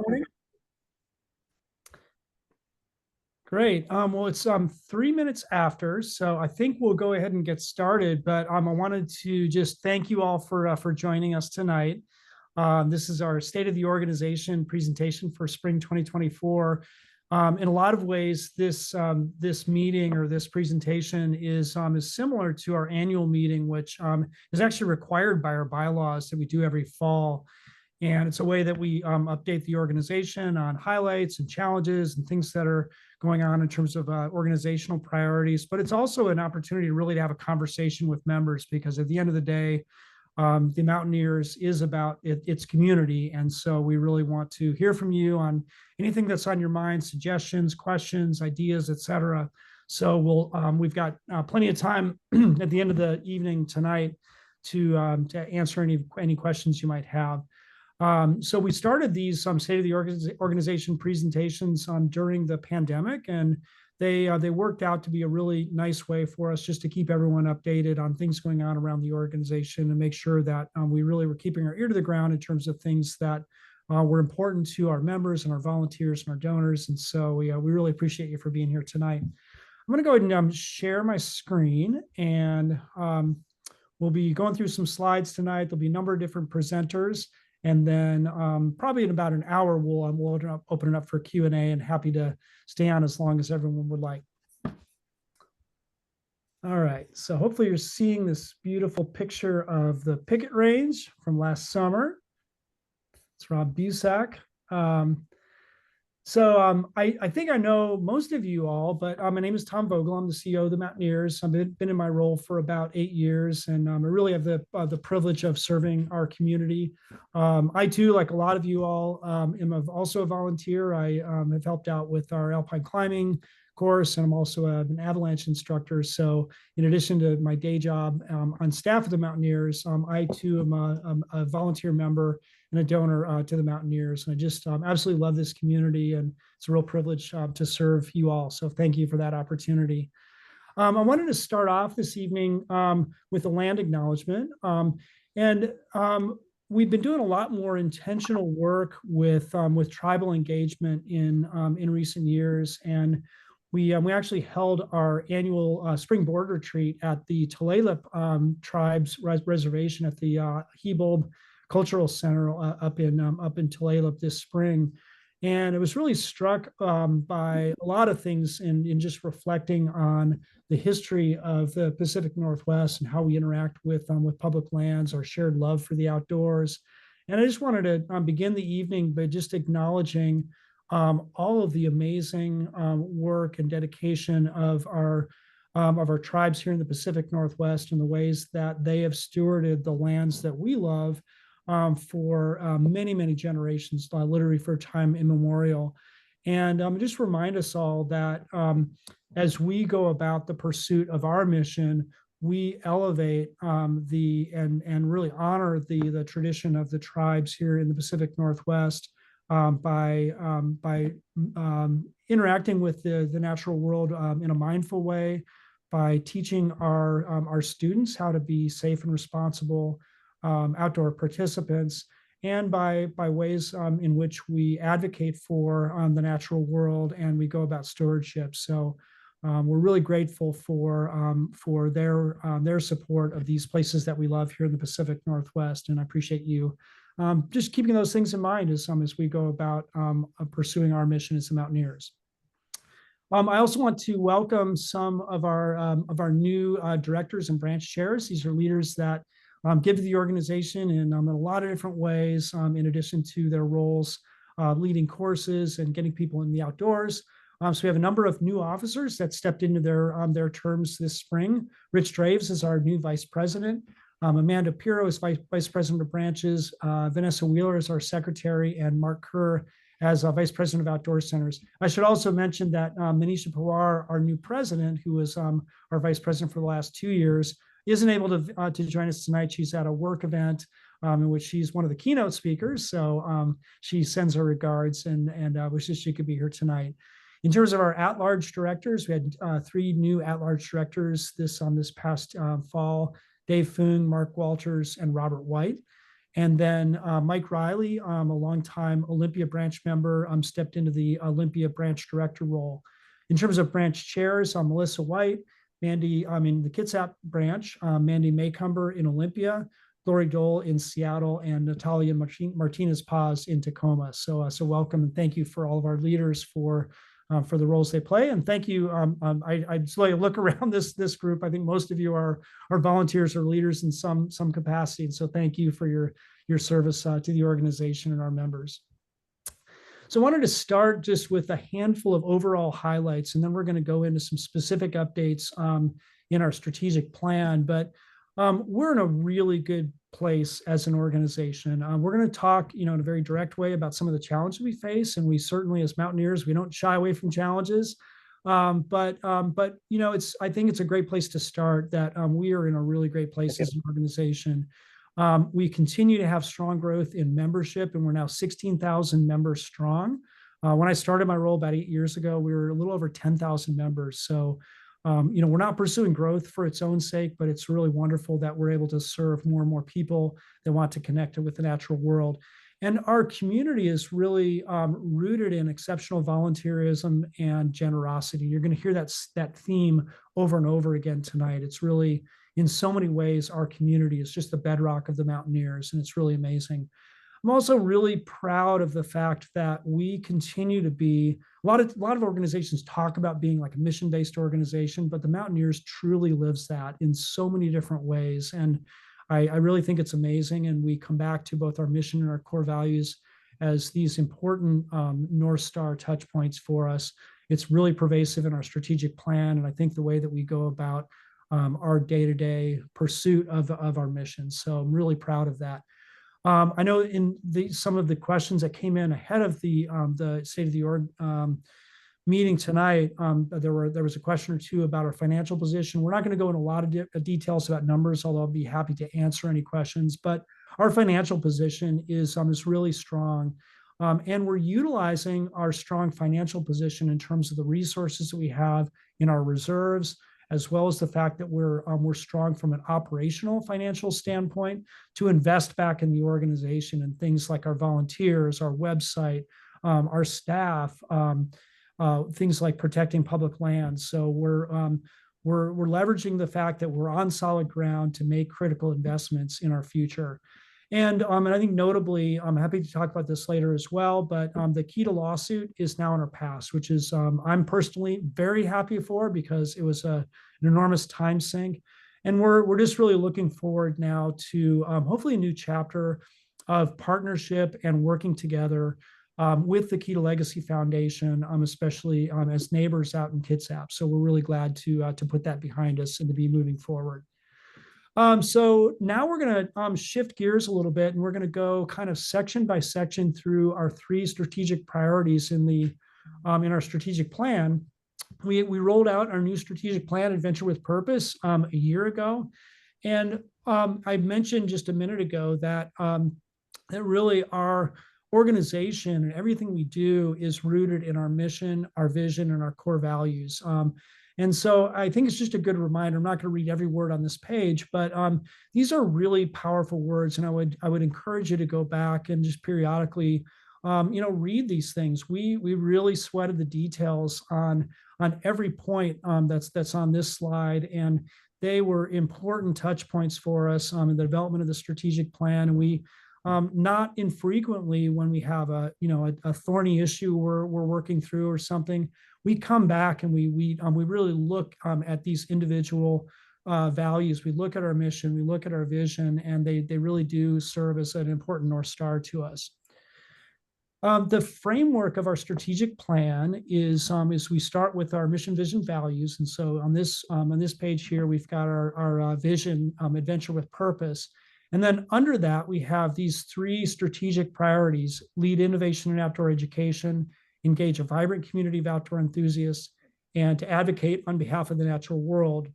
Morning. Great. Well, it's 3 minutes after, so I think we'll go ahead and get started. But I wanted to just thank you all for joining us tonight. This is our State of the Organization presentation for Spring 2024. In a lot of ways, this meeting or this presentation is similar to our annual meeting, which is actually required by our bylaws that we do every fall. And it's a way that we update the organization on highlights and challenges and things that are going on in terms of organizational priorities. But it's also an opportunity really to have a conversation with members, because at the end of the day, the Mountaineers is about its community. And so we really want to hear from you on anything that's on your mind, suggestions, questions, ideas, et cetera. So we've got plenty of time at the end of the evening tonight to answer any questions you might have. So we started these State of the Organization presentations during the pandemic, and they worked out to be a really nice way for us just to keep everyone updated on things going on around the organization and make sure that we really were keeping our ear to the ground in terms of things that were important to our members and our volunteers and our donors. And so we really appreciate you for being here tonight. I'm going to go ahead and share my screen, and we'll be going through some slides tonight. There'll be a number of different presenters. And then probably in about an hour, we'll open it up for Q&A, and happy to stay on as long as everyone would like. All right, so hopefully you're seeing this beautiful picture of the picket range from last summer. It's Rob Busack. I think I know most of you all, but my name is Tom Vogel. I'm the CEO of the Mountaineers. I've been in my role for about 8 years, and I really have the privilege of serving our community. I too, like a lot of you all, am also a volunteer. I have helped out with our alpine climbing course, and I'm also an avalanche instructor. So in addition to my day job on staff of the Mountaineers, I too am a volunteer member and a donor to the Mountaineers. And I just absolutely love this community, and it's a real privilege to serve you all. So thank you for that opportunity. I wanted to start off this evening with a land acknowledgement. We've been doing a lot more intentional work with tribal engagement in recent years, and we actually held our annual spring board retreat at the Tulalip Tribes Reservation at the Hebold Cultural Center up in Tulalip this spring. And it was really struck by a lot of things in just reflecting on the history of the Pacific Northwest and how we interact with public lands, our shared love for the outdoors. And I just wanted to begin the evening by just acknowledging all of the amazing work and dedication of our tribes here in the Pacific Northwest, and the ways that they have stewarded the lands that we love for many, many generations, literally for time immemorial. And just remind us all that as we go about the pursuit of our mission, we elevate and really honor the tradition of the tribes here in the Pacific Northwest by interacting with the natural world in a mindful way, by teaching our students how to be safe and responsible outdoor participants, and by ways in which we advocate for the natural world and we go about stewardship. So we're really grateful for their support of these places that we love here in the Pacific Northwest, and I appreciate you just keeping those things in mind as we go about pursuing our mission as the Mountaineers. I also want to welcome some of our new directors and branch chairs. These are leaders that give to the organization in a lot of different ways, in addition to their roles leading courses and getting people in the outdoors. So we have a number of new officers that stepped into their terms this spring. Rich Draves is our new vice president. Amanda Pirro is vice president of branches. Vanessa Wheeler is our secretary, and Mark Kerr as vice president of outdoor centers. I should also mention that Manisha Pawar, our new president, who was our vice president for the last 2 years, isn't able to join us tonight. She's at a work event in which she's one of the keynote speakers. So she sends her regards and wishes she could be here tonight. In terms of our at-large directors, we had 3 new at-large directors this past fall: Dave Foong, Mark Walters, and Robert White. And then Mike Riley, a longtime Olympia branch member, stepped into the Olympia branch director role. In terms of branch chairs, Melissa White, Mandy, in the Kitsap branch, Mandy Maycumber in Olympia, Lori Dole in Seattle, and Natalia Martinez Paz in Tacoma. So welcome and thank you for all of our leaders for the roles they play. And thank you. I just like to look around this group. I think most of you are volunteers or leaders in some capacity. And so thank you for your service to the organization and our members. So I wanted to start just with a handful of overall highlights, and then we're going to go into some specific updates in our strategic plan. But we're in a really good place as an organization. We're going to talk, in a very direct way about some of the challenges we face, and we certainly, as Mountaineers, we don't shy away from challenges. But I think it's a great place to start. That we are in a really great place as an organization. We continue to have strong growth in membership, and we're now 16,000 members strong. When I started my role about 8 years ago, we were a little over 10,000 members. So, we're not pursuing growth for its own sake, but it's really wonderful that we're able to serve more and more people that want to connect with the natural world. And our community is really rooted in exceptional volunteerism and generosity. You're going to hear that theme over and over again tonight. It's really, in so many ways, our community is just the bedrock of the Mountaineers, and it's really amazing. I'm also really proud of the fact that we continue to be, a lot of organizations talk about being like a mission-based organization, but the Mountaineers truly lives that in so many different ways. And I really think it's amazing. And we come back to both our mission and our core values as these important North Star touch points for us. It's really pervasive in our strategic plan. And I think the way that we go about our day-to-day pursuit of our mission. So I'm really proud of that. I know in some of the questions that came in ahead of the State of the Org meeting tonight, there was a question or two about our financial position. We're not going to go into a lot of details about numbers, although I'll be happy to answer any questions. But our financial position is really strong. And we're utilizing our strong financial position in terms of the resources that we have in our reserves, as well as the fact that we're strong from an operational financial standpoint to invest back in the organization and things like our volunteers, our website, our staff, things like protecting public lands. So we're leveraging the fact that we're on solid ground to make critical investments in our future. And I think notably, I'm happy to talk about this later as well, but the KETA lawsuit is now in our past, which is I'm personally very happy for, because it was an enormous time sink. And we're just really looking forward now to hopefully a new chapter of partnership and working together with the KETA Legacy Foundation, especially as neighbors out in Kitsap. So we're really glad to put that behind us and to be moving forward. So now we're going to shift gears a little bit, and we're going to go kind of section by section through our 3 strategic priorities in our strategic plan. We rolled out our new strategic plan, Adventure with Purpose, a year ago. And I mentioned just a minute ago that really our organization and everything we do is rooted in our mission, our vision, and our core values. And so I think it's just a good reminder. I'm not going to read every word on this page, but these are really powerful words. And I would encourage you to go back and just periodically, read these things. We really sweated the details on every point that's on this slide, and they were important touch points for us in the development of the strategic plan. And we not infrequently, when we have a thorny issue we're working through or something, we come back and we really look at these individual values. We look at our mission, we look at our vision, and they really do serve as an important North Star to us. The framework of our strategic plan is we start with our mission, vision, values. And so on this page here, we've got our vision, Adventure with Purpose. And then under that, we have these 3 strategic priorities: lead innovation in outdoor education, engage a vibrant community of outdoor enthusiasts, and to advocate on behalf of the natural world.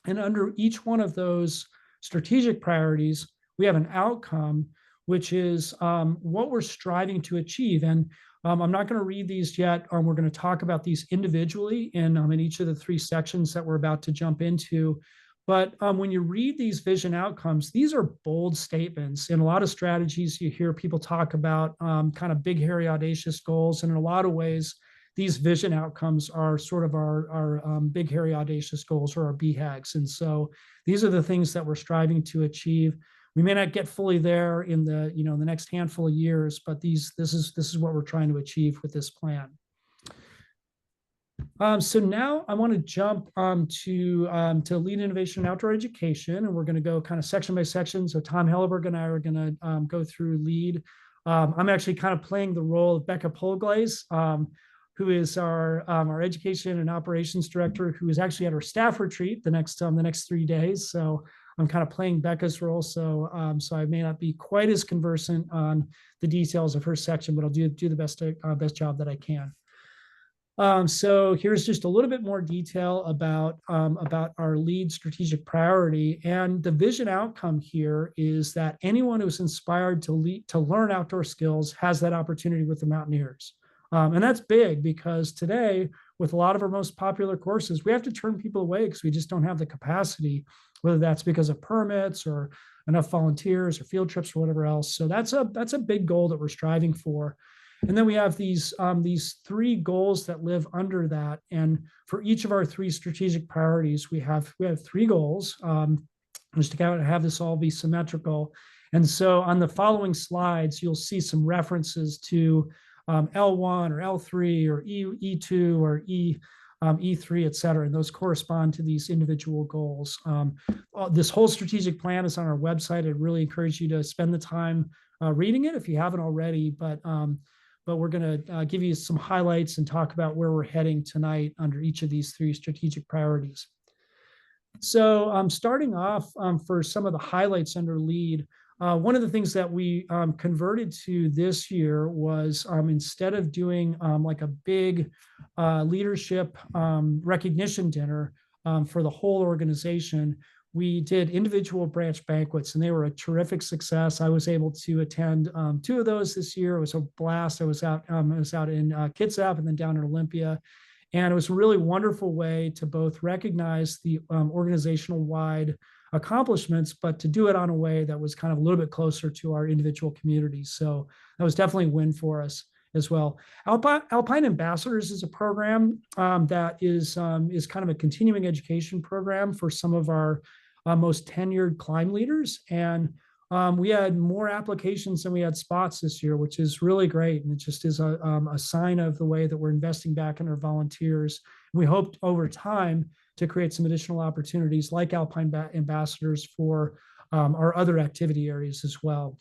And under each one of those strategic priorities, we have an outcome, which is what we're striving to achieve. And I'm not going to read these yet. We're going to talk about these individually in each of the 3 sections that we're about to jump into. But when you read these vision outcomes, these are bold statements. In a lot of strategies, you hear people talk about kind of big, hairy, audacious goals. And in a lot of ways, these vision outcomes are sort of our big, hairy, audacious goals, or our BHAGs. And so these are the things that we're striving to achieve. We may not get fully there in the the next handful of years, but this is what we're trying to achieve with this plan. So now I want to jump to lead innovation in outdoor education, and we're going to go kind of section by section. So Tom Helleberg and I are going to go through lead. I'm actually kind of playing the role of Becca Polglaze, who is our education and operations director, who is actually at our staff retreat the next 3 days. So I'm kind of playing Becca's role. So I may not be quite as conversant on the details of her section, but I'll do the best job that I can. So here's just a little bit more detail about our lead strategic priority. And the vision outcome here is that anyone who's inspired to learn outdoor skills has that opportunity with the Mountaineers. And that's big, because today, with a lot of our most popular courses, we have to turn people away because we just don't have the capacity, whether that's because of permits or enough volunteers or field trips or whatever else. So that's a big goal that we're striving for. And then we have these three goals that live under that. And for each of our three strategic priorities, we have three goals, just to kind of have this all be symmetrical. And so on the following slides, you'll see some references to L1 or L3 or E2 or E3, et cetera. And those correspond to these individual goals. This whole strategic plan is on our website. I'd really encourage you to spend the time reading it if you haven't already. But we're going to give you some highlights and talk about where we're heading tonight under each of these three strategic priorities. So starting off for some of the highlights under lead, one of the things that we converted to this year was instead of doing like a big leadership recognition dinner for the whole organization, we did individual branch banquets, and they were a terrific success. I was able to attend two of those this year. It was a blast. I was out in Kitsap and then down in Olympia. And it was a really wonderful way to both recognize the organizational-wide accomplishments, but to do it on a way that was kind of a little bit closer to our individual communities. So that was definitely a win for us as well. Alpine Ambassadors is a program that is kind of a continuing education program for some of our most tenured climb leaders. And we had more applications than we had spots this year, which is really great. And it just is a sign of the way that we're investing back in our volunteers. We hope over time to create some additional opportunities like Alpine Ambassadors for our other activity areas as well.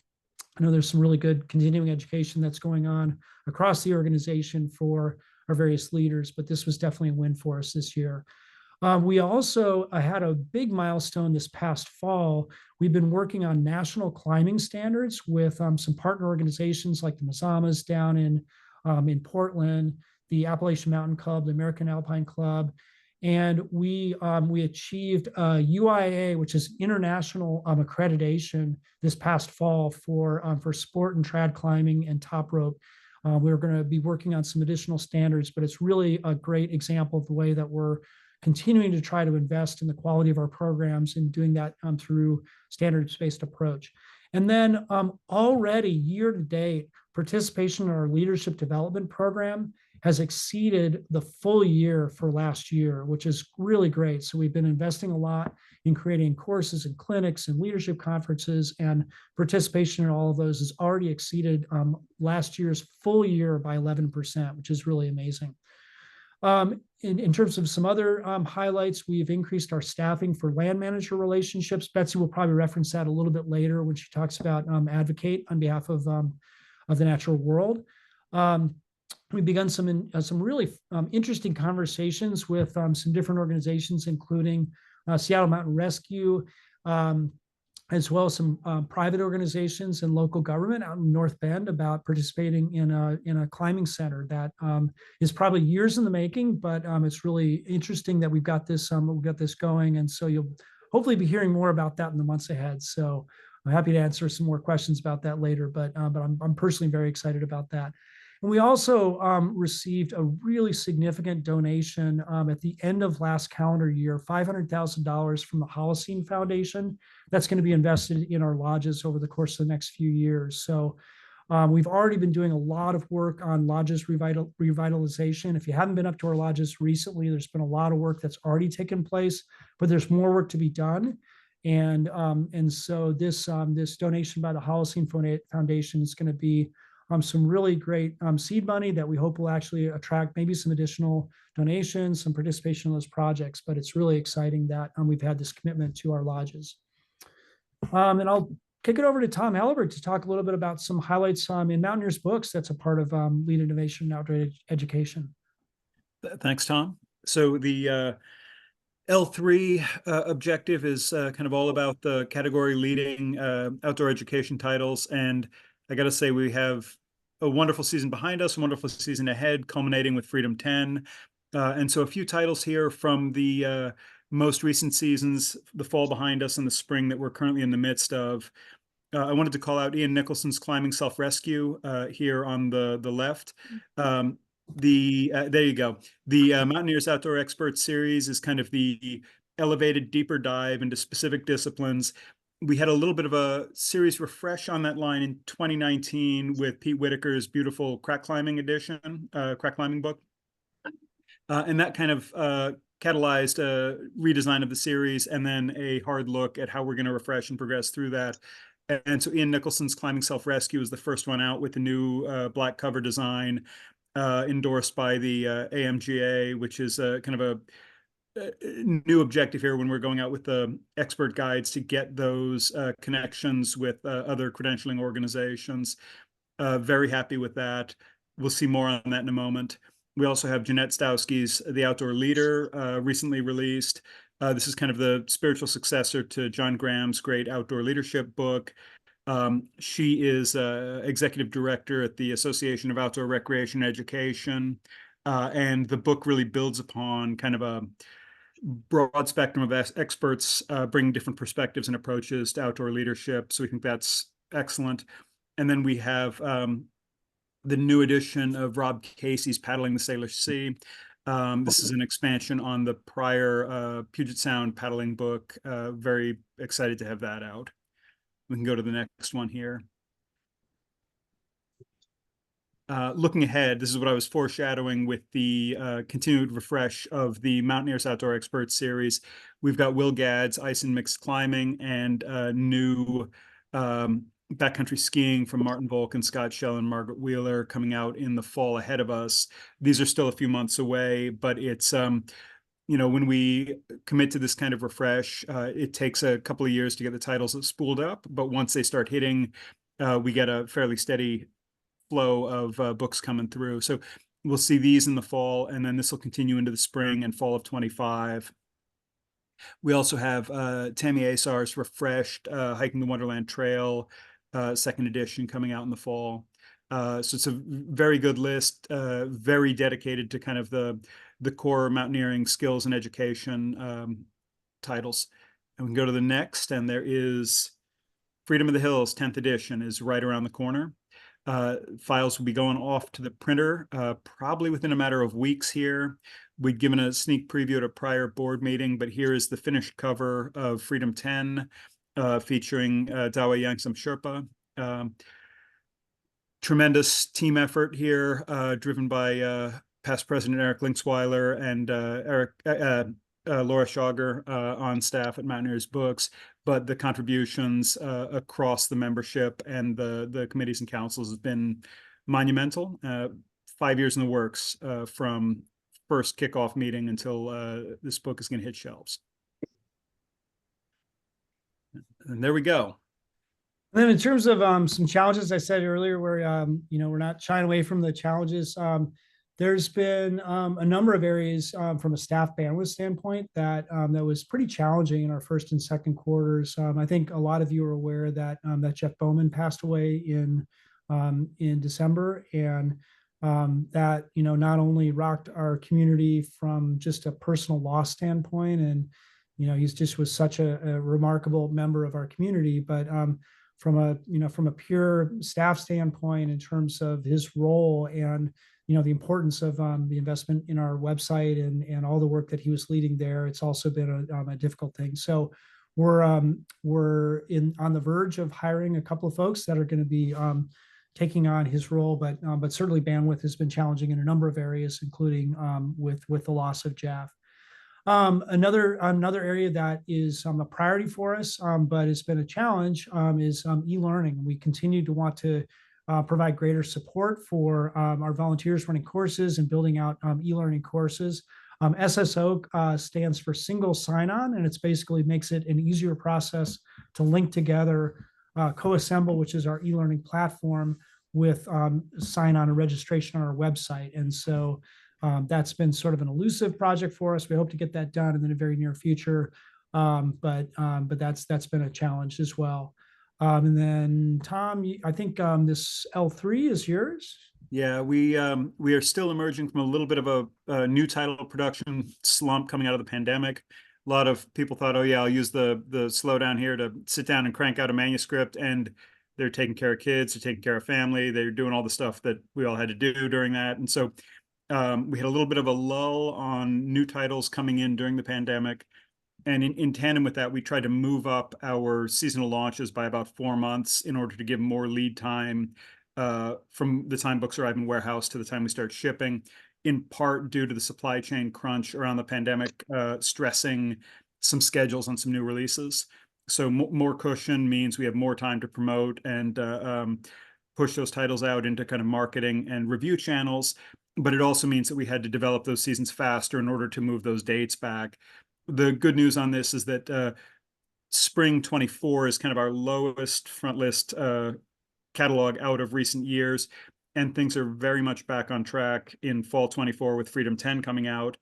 I know there's some really good continuing education that's going on across the organization for our various leaders, but this was definitely a win for us this year. We also had a big milestone this past fall. We've been working on national climbing standards with some partner organizations like the Mazamas down in Portland, the Appalachian Mountain Club, the American Alpine Club, and we achieved UIA, which is international accreditation, this past fall for sport and trad climbing and top rope. We're going to be working on some additional standards, but it's really a great example of the way that we're continuing to try to invest in the quality of our programs and doing that through standards-based approach. And then already year to date, participation in our leadership development program has exceeded the full year for last year, which is really great. So we've been investing a lot in creating courses and clinics and leadership conferences, and participation in all of those has already exceeded last year's full year by 11%, which is really amazing. In terms of some other highlights, we've increased our staffing for land manager relationships. Betsy will probably reference that a little bit later when she talks about advocate on behalf of the natural world. We've begun some really interesting conversations with some different organizations, including Seattle Mountain Rescue, as well as some private organizations and local government out in North Bend about participating in a climbing center that is probably years in the making, but it's really interesting that we've got this going, and so you'll hopefully be hearing more about that in the months ahead. So I'm happy to answer some more questions about that later, but I'm personally very excited about that. And we also received a really significant donation at the end of last calendar year, $500,000 from the Holocene Foundation. That's going to be invested in our lodges over the course of the next few years. So we've already been doing a lot of work on lodges revitalization. If you haven't been up to our lodges recently, there's been a lot of work that's already taken place, but there's more work to be done. And so this donation by the Holocene Foundation is going to be some really great seed money that we hope will actually attract maybe some additional donations, some participation in those projects. But it's really exciting that we've had this commitment to our lodges. And I'll kick it over to Tom Halibert to talk a little bit about some highlights in Mountaineers books that's a part of Lead Innovation and Outdoor Education. Thanks, Tom. So the L3 objective is kind of all about the category leading outdoor education titles. And I got to say, we have a wonderful season behind us, a wonderful season ahead, culminating with Freedom 10. And so a few titles here from the most recent seasons, the fall behind us and the spring that we're currently in the midst of. I wanted to call out Ian Nicholson's Climbing Self-Rescue here on the left. There you go. The Mountaineers Outdoor Experts series is kind of the elevated, deeper dive into specific disciplines. We had a little bit of a series refresh on that line in 2019 with Pete Whitaker's beautiful crack climbing edition, crack climbing book. And that kind of catalyzed a redesign of the series and then a hard look at how we're going to refresh and progress through that. And so Ian Nicholson's Climbing Self-Rescue is the first one out with the new black cover design endorsed by the AMGA, which is kind of a new objective here when we're going out with the expert guides to get those connections with other credentialing organizations. Very happy with that. We'll see more on that in a moment. We also have Jeanette Stowski's The Outdoor Leader, recently released. This is kind of the spiritual successor to John Graham's great outdoor leadership book. She is executive director at the Association of Outdoor Recreation and Education. And the book really builds upon kind of a broad spectrum of experts bringing different perspectives and approaches to outdoor leadership. So we think that's excellent. And then we have the new edition of Rob Casey's Paddling the Salish Sea. This is an expansion on the prior Puget Sound paddling book. Very excited to have that out. We can go to the next one here. Looking ahead, this is what I was foreshadowing with the continued refresh of the Mountaineers Outdoor Experts series. We've got Will Gadd's Ice and Mixed Climbing and new backcountry skiing from Martin Volk and Scott Shell and Margaret Wheeler coming out in the fall ahead of us. These are still a few months away, but it's when we commit to this kind of refresh, it takes a couple of years to get the titles spooled up. But once they start hitting, we get a fairly steady flow of books coming through. So we'll see these in the fall, and then this will continue into the spring and fall of 25. We also have Tammy Asar's refreshed Hiking the Wonderland Trail, second edition coming out in the fall. So it's a very good list, very dedicated to kind of the core mountaineering skills and education titles. And we can go to the next, and there is Freedom of the Hills, 10th edition is right around the corner. Files will be going off to the printer probably within a matter of weeks here. We'd given a sneak preview at a prior board meeting, but here is the finished cover of Freedom 10 featuring Dawa Yangsam Sherpa. Tremendous team effort here, driven by past President Eric Linksweiler and Laura Schauger on staff at Mountaineers Books, but the contributions across the membership and the committees and councils has been monumental. 5 years in the works from first kickoff meeting until this book is going to hit shelves. And there we go. And then in terms of some challenges, I said earlier, where we're not shying away from the challenges. There's been a number of areas from a staff bandwidth standpoint that was pretty challenging in our first and second quarters. I think a lot of you are aware that Jeff Bowman passed away in December, and that not only rocked our community from just a personal loss standpoint, and he's just was such a remarkable member of our community, but from a pure staff standpoint in terms of his role and the importance of the investment in our website and all the work that he was leading there. It's also been a difficult thing. So we're on the verge of hiring a couple of folks that are going to be taking on his role, but certainly bandwidth has been challenging in a number of areas, including with the loss of Jeff. Another area that is a priority for us, but it's been a challenge, is e-learning. We continue to want to provide greater support for our volunteers running courses and building out e-learning courses. SSO stands for single sign-on, and it's basically makes it an easier process to link together CoAssemble, which is our e-learning platform, with sign-on and registration on our website. And so that's been sort of an elusive project for us. We hope to get that done in the very near future, but that's been a challenge as well. And then Tom, I think this L3 is yours. Yeah, we are still emerging from a little bit of a new title production slump coming out of the pandemic. A lot of people thought, oh yeah, I'll use the slowdown here to sit down and crank out a manuscript, and they're taking care of kids, they're taking care of family, they're doing all the stuff that we all had to do during that. And so we had a little bit of a lull on new titles coming in during the pandemic. And in tandem with that, we tried to move up our seasonal launches by about 4 months in order to give more lead time from the time books arrive in warehouse to the time we start shipping, in part due to the supply chain crunch around the pandemic, stressing some schedules on some new releases. So more cushion means we have more time to promote and push those titles out into kind of marketing and review channels. But it also means that we had to develop those seasons faster in order to move those dates back. The good news on this is that spring 24 is kind of our lowest front list catalog out of recent years, and things are very much back on track in fall 24 with Freedom 10 coming out,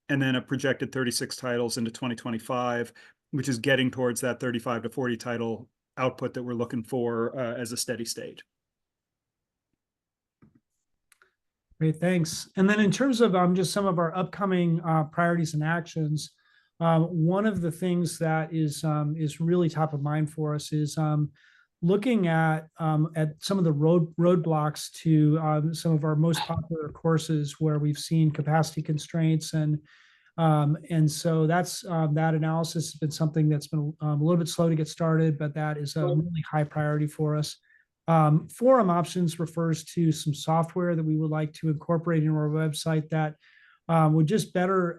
and then a projected 36 titles into 2025, which is getting towards that 35 to 40 title output that we're looking for as a steady state. Great, thanks. And then in terms of just some of our upcoming priorities and actions, one of the things that is really top of mind for us is looking at some of the roadblocks to some of our most popular courses where we've seen capacity constraints, and so that's that analysis has been something that's been a little bit slow to get started, but that is a really high priority for us. Forum options refers to some software that we would like to incorporate into our website that would just better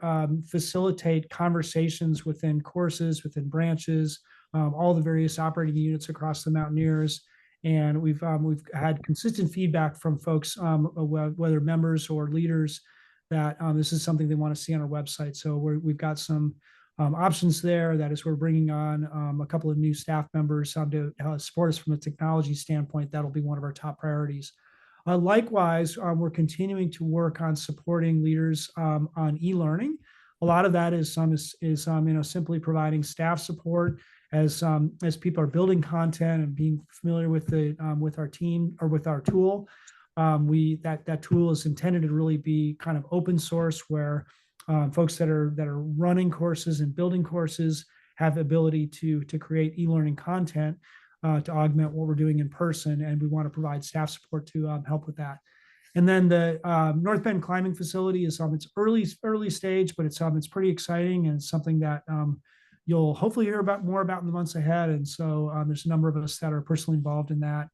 facilitate conversations within courses, within branches, all the various operating units across the Mountaineers. And we've had consistent feedback from folks, whether members or leaders, that this is something they want to see on our website. So we've got some options there. That is, we're bringing on a couple of new staff members to support us from a technology standpoint. That'll be one of our top priorities. Likewise, we're continuing to work on supporting leaders on e-learning. A lot of that is simply providing staff support as people are building content and being familiar with with our team or with our tool. That tool is intended to really be kind of open source, where folks that are running courses and building courses have the ability to create e-learning content to augment what we're doing in person, and we want to provide staff support to help with that. And then the North Bend climbing facility is its early stage, but it's pretty exciting, and it's something that you'll hopefully hear more about in the months ahead. And so there's a number of us that are personally involved in that,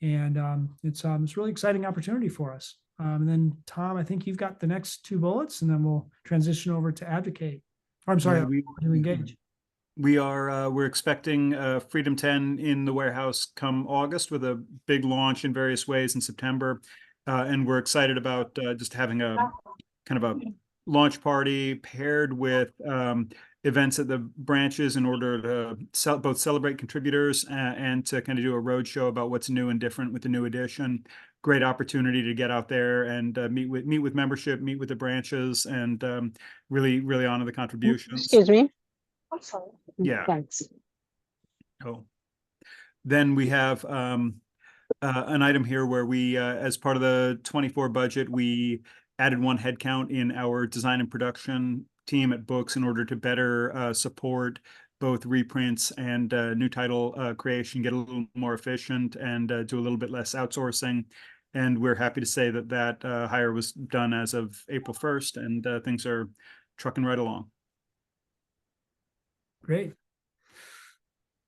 and it's a really exciting opportunity for us. And then Tom, I think you've got the next two bullets, and then we'll transition over to advocate. Or, I'm sorry, to engage. We're expecting Freedom 10 in the warehouse come August, with a big launch in various ways in September. And we're excited about just having a kind of a launch party paired with events at the branches in order to both celebrate contributors and to kind of do a roadshow about what's new and different with the new edition. Great opportunity to get out there and meet with membership, meet with the branches, and really honor the contributions. Excuse me. Yeah. Thanks. Cool. Then we have an item here where we, as part of the 24 budget, we added one headcount in our design and production team at Books in order to better support both reprints and new title creation get a little more efficient and do a little bit less outsourcing. And we're happy to say that that hire was done as of April 1st, and things are trucking right along. Great.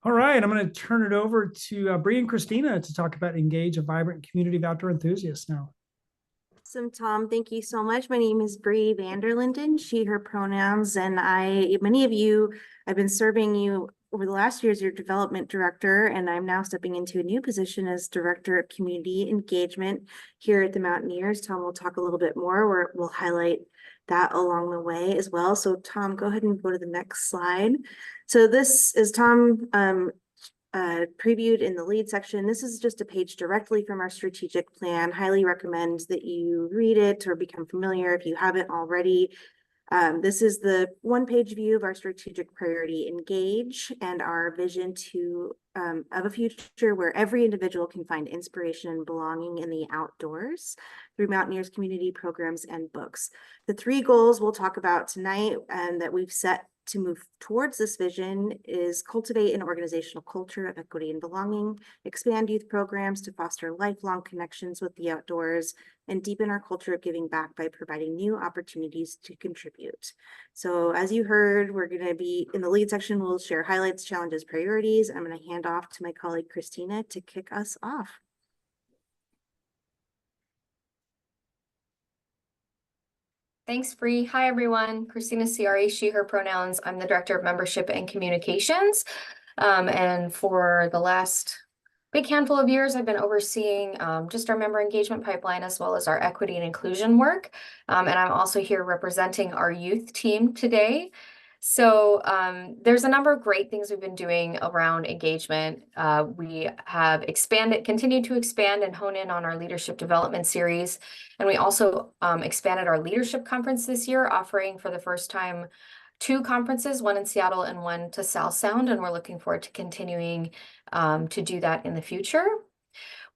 All right, I'm going to turn it over to Bree and Christina to talk about engage a vibrant community of outdoor enthusiasts now. Awesome, Tom. Thank you so much. My name is Bree Vanderlinden, she, her pronouns, and many of you, I've been serving you over the last year as your development director, and I'm now stepping into a new position as director of community engagement here at the Mountaineers. Tom will talk a little bit more, where we'll highlight that along the way as well. So Tom, go ahead and go to the next slide. So this is Tom previewed in the lead section. This is just a page directly from our strategic plan. Highly recommend that you read it or become familiar if you haven't already. This is the one-page view of our strategic priority, engage, and our vision of a future where every individual can find inspiration and belonging in the outdoors through Mountaineers community programs and books. The 3 goals we'll talk about tonight and that we've set to move towards this vision is cultivate an organizational culture of equity and belonging, expand youth programs to foster lifelong connections with the outdoors, and deepen our culture of giving back by providing new opportunities to contribute. So as you heard, we're going to be in the lead section, we'll share highlights, challenges, priorities. I'm going to hand off to my colleague Christina to kick us off. Thanks, Bree. Hi, everyone. Christina Ciari, she, her pronouns. I'm the Director of Membership and Communications. And for the last big handful of years, I've been overseeing just our member engagement pipeline as well as our equity and inclusion work. And I'm also here representing our youth team today. So there's a number of great things we've been doing around engagement. We have continued to expand and hone in on our leadership development series. And we also expanded our leadership conference this year, offering for the first time 2 conferences, one in Seattle and one to South Sound. And we're looking forward to continuing to do that in the future.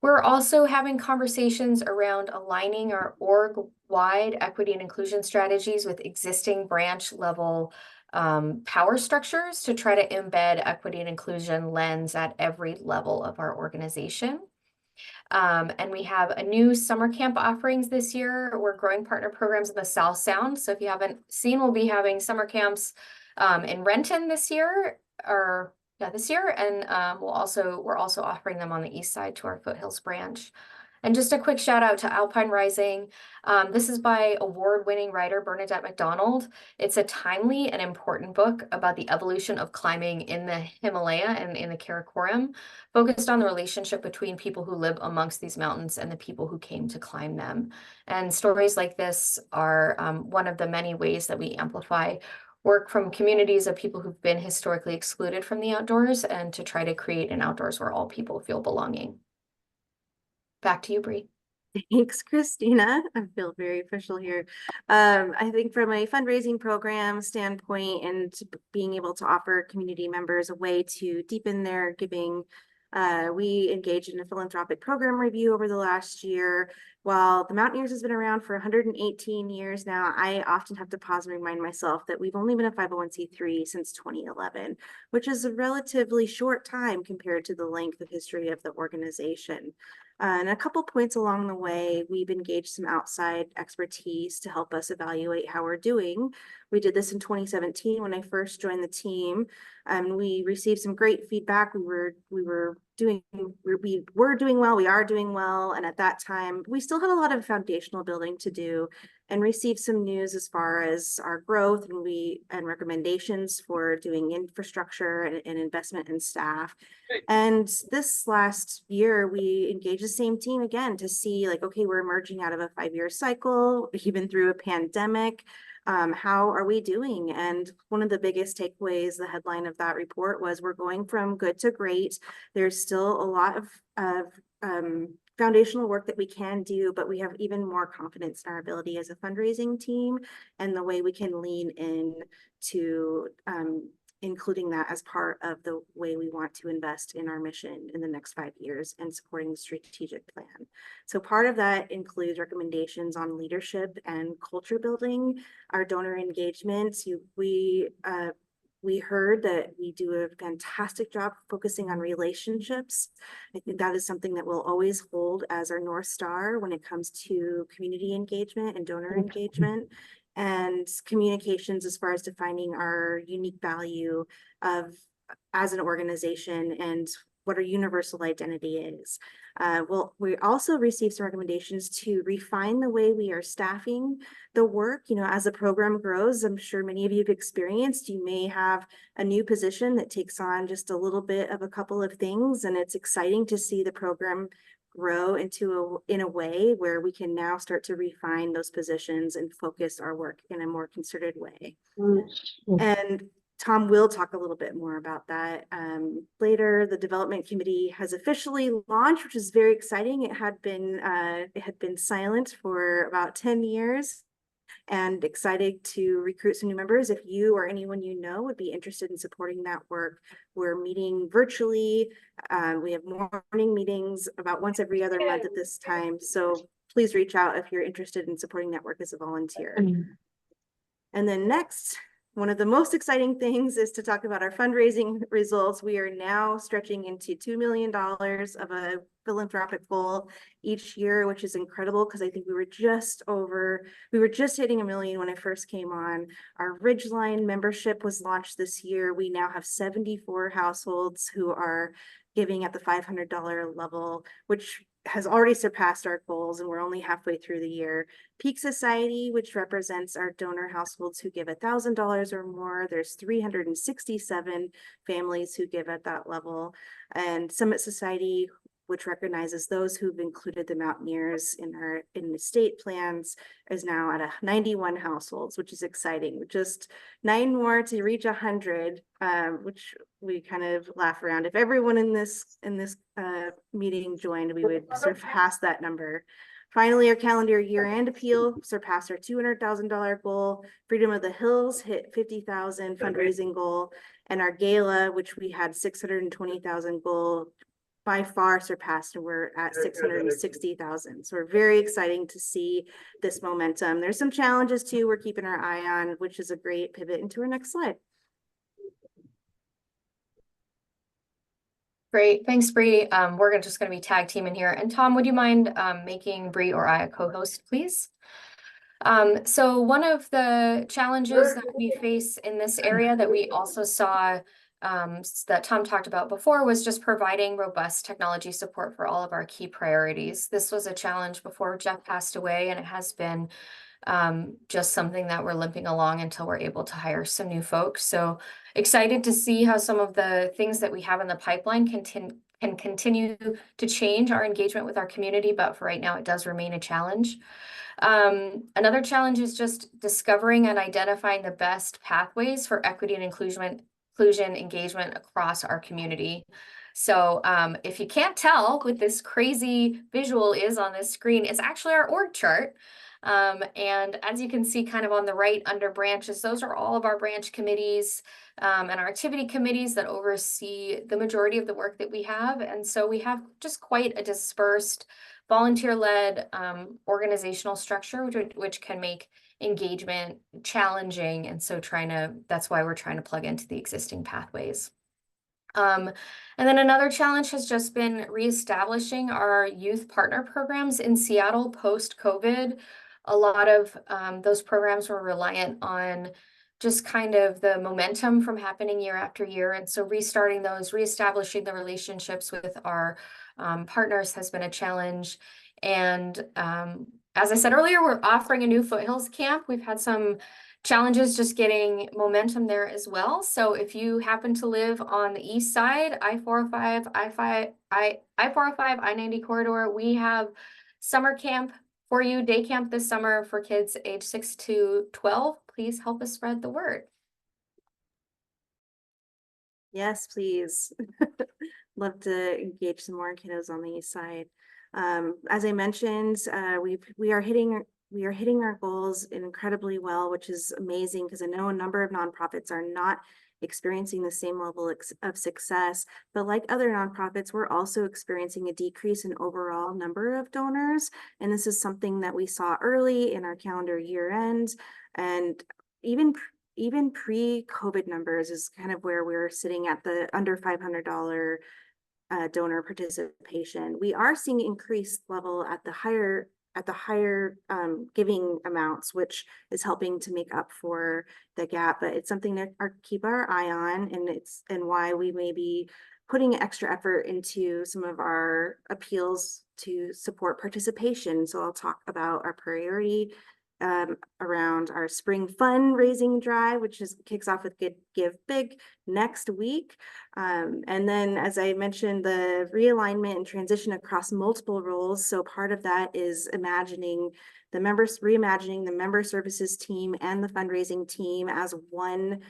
We're also having conversations around aligning our org-wide equity and inclusion strategies with existing branch level power structures to try to embed equity and inclusion lens at every level of our organization. And we have a new summer camp offerings this year. We're growing partner programs in the South Sound. So if you haven't seen, we'll be having summer camps in Renton this year, and we're also offering them on the east side to our Foothills branch. And just a quick shout out to Alpine Rising. This is by award-winning writer Bernadette McDonald. It's a timely and important book about the evolution of climbing in the Himalaya and in the Karakoram, focused on the relationship between people who live amongst these mountains and the people who came to climb them. And stories like this are one of the many ways that we amplify work from communities of people who've been historically excluded from the outdoors and to try to create an outdoors where all people feel belonging. Back to you, Bree. Thanks, Christina. I feel very official here. I think from a fundraising program standpoint and being able to offer community members a way to deepen their giving, we engaged in a philanthropic program review over the last year. While the Mountaineers has been around for 118 years now, I often have to pause and remind myself that we've only been a 501c3 since 2011, which is a relatively short time compared to the length of history of the organization. And a couple points along the way, we've engaged some outside expertise to help us evaluate how we're doing. We did this in 2017 when I first joined the team, and we received some great feedback. We were doing well, we are doing well, and at that time, we still had a lot of foundational building to do, and received some news as far as our growth and recommendations for doing infrastructure and investment in staff. And this last year, we engaged the same team again to see, like, okay, we're emerging out of a 5-year cycle, even through a pandemic. How are we doing? And one of the biggest takeaways, the headline of that report was, we're going from good to great. There's still a lot of foundational work that we can do, but we have even more confidence in our ability as a fundraising team and the way we can lean in to including that as part of the way we want to invest in our mission in the next 5 years and supporting the strategic plan. So part of that includes recommendations on leadership and culture building, our donor engagements. We we heard that we do a fantastic job focusing on relationships. I think that is something that we'll always hold as our North Star when it comes to community engagement and donor engagement, and communications as far as defining our unique value of as an organization and what our universal identity is. Well, we also received some recommendations to refine the way we are staffing the work. You know, as the program grows, I'm sure many of you have experienced, you may have a new position that takes on just a little bit of a couple of things, and it's exciting to see the program grow in a way where we can now start to refine those positions and focus our work in a more concerted way. And Tom will talk a little bit more about that later. The development committee has officially launched, which is very exciting. It had been silent for about 10 years, and excited to recruit some new members. If you or anyone you know would be interested in supporting that work, we're meeting virtually. We have morning meetings about once every other month at this time. So please reach out if you're interested in supporting that work as a volunteer. And then next, one of the most exciting things is to talk about our fundraising results. We are now stretching into $2 million of a philanthropic goal each year, which is incredible because I think we were just hitting $1 million when I first came on. Our Ridgeline membership was launched this year. We now have 74 households who are giving at the $500 level, which has already surpassed our goals, and we're only halfway through the year. Peak Society, which represents our donor households who give $1,000 or more, there's 367 families who give at that level. And Summit Society, which recognizes those who've included the Mountaineers in the state plans, is now at 91 households, which is exciting. Just 9 more to reach 100, which we kind of laugh around. If everyone in this meeting joined, we would surpass that number. Finally, our calendar year-end appeal surpassed our $200,000 goal. Freedom of the Hills hit 50,000 fundraising goal, and our gala, which we had 620,000 goal, by far surpassed, and we're at 660,000. So we're very exciting to see this momentum. There's some challenges too we're keeping our eye on, which is a great pivot into our next slide. Great, thanks, Bree. We're just going to be tag teaming here. And Tom, would you mind making Bree or I a co-host, please? So one of the challenges that we face in this area that we also saw that Tom talked about before was just providing robust technology support for all of our key priorities. This was a challenge before Jeff passed away, and it has been just something that we're limping along until we're able to hire some new folks. So excited to see how some of the things that we have in the pipeline can continue to change our engagement with our community, but for right now, it does remain a challenge. Another challenge is just discovering and identifying the best pathways for equity and inclusion engagement across our community. So if you can't tell what this crazy visual is on this screen, it's actually our org chart. And as you can see kind of on the right under branches, those are all of our branch committees and our activity committees that oversee the majority of the work that we have. And so we have just quite a dispersed volunteer-led organizational structure, which can make engagement challenging. And so that's why we're trying to plug into the existing pathways. And then another challenge has just been reestablishing our youth partner programs in Seattle post-COVID. A lot of those programs were reliant on just kind of the momentum from happening year after year. And so restarting those, reestablishing the relationships with our partners has been a challenge. And as I said earlier, we're offering a new Foothills camp. We've had some challenges just getting momentum there as well. So if you happen to live on the east side, I-405, I-90 corridor, we have summer camp for you, day camp this summer for kids age 6 to 12. Please help us spread the word. Yes, please. Love to engage some more kiddos on the east side. As I mentioned, we are hitting our goals incredibly well, which is amazing because I know a number of nonprofits are not experiencing the same level of success, but like other nonprofits, we're also experiencing a decrease in overall number of donors. And this is something that we saw early in our calendar year end, and even even pre-COVID numbers is kind of where we're sitting at the under $500 donor participation. We are seeing increased level at the higher giving amounts, which is helping to make up for the gap. But it's something to keep our eye on, and why we may be putting extra effort into some of our appeals to support participation. So I'll talk about our priority around our spring fundraising drive, which kicks off with Give Big next week. And then, as I mentioned, the realignment and transition across multiple roles. So part of that is reimagining the member services team and the fundraising team as one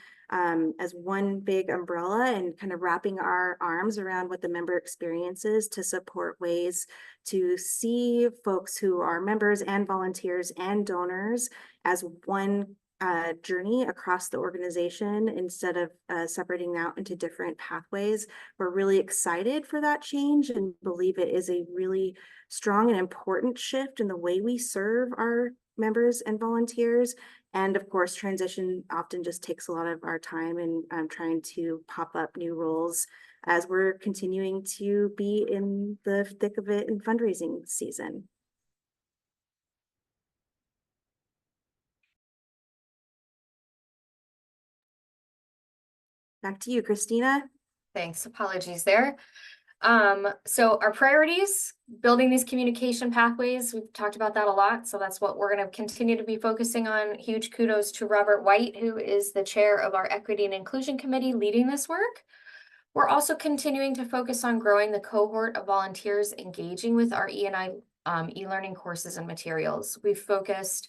big umbrella, and kind of wrapping our arms around what the member experience is to support ways to see folks who are members and volunteers and donors as one journey across the organization, instead of separating out into different pathways. We're really excited for that change and believe it is a really strong and important shift in the way we serve our members and volunteers. And of course, transition often just takes a lot of our time, and trying to pop up new roles as we're continuing to be in the thick of it in fundraising season. Back to you, Christina. Thanks. Apologies there. So our priorities, building these communication pathways, we've talked about that a lot. So that's what we're going to continue to be focusing on. Huge kudos to Robert White, who is the chair of our Equity and Inclusion Committee, leading this work. We're also continuing to focus on growing the cohort of volunteers engaging with our E&I e-learning courses and materials. We've focused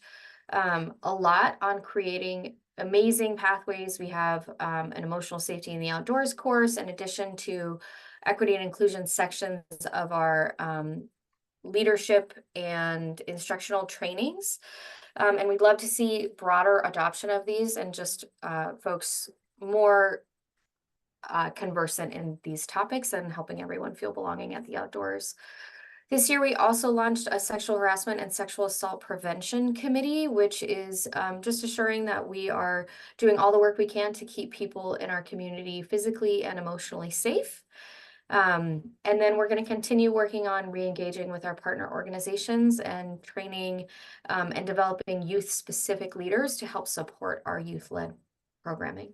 a lot on creating amazing pathways. We have an emotional safety in the outdoors course, in addition to equity and inclusion sections of our leadership and instructional trainings. And we'd love to see broader adoption of these, and just folks more conversant in these topics and helping everyone feel belonging at the outdoors. This year, we also launched a sexual harassment and sexual assault prevention committee, which is just assuring that we are doing all the work we can to keep people in our community physically and emotionally safe. And then we're going to continue working on re-engaging with our partner organizations and training and developing youth-specific leaders to help support our youth-led programming.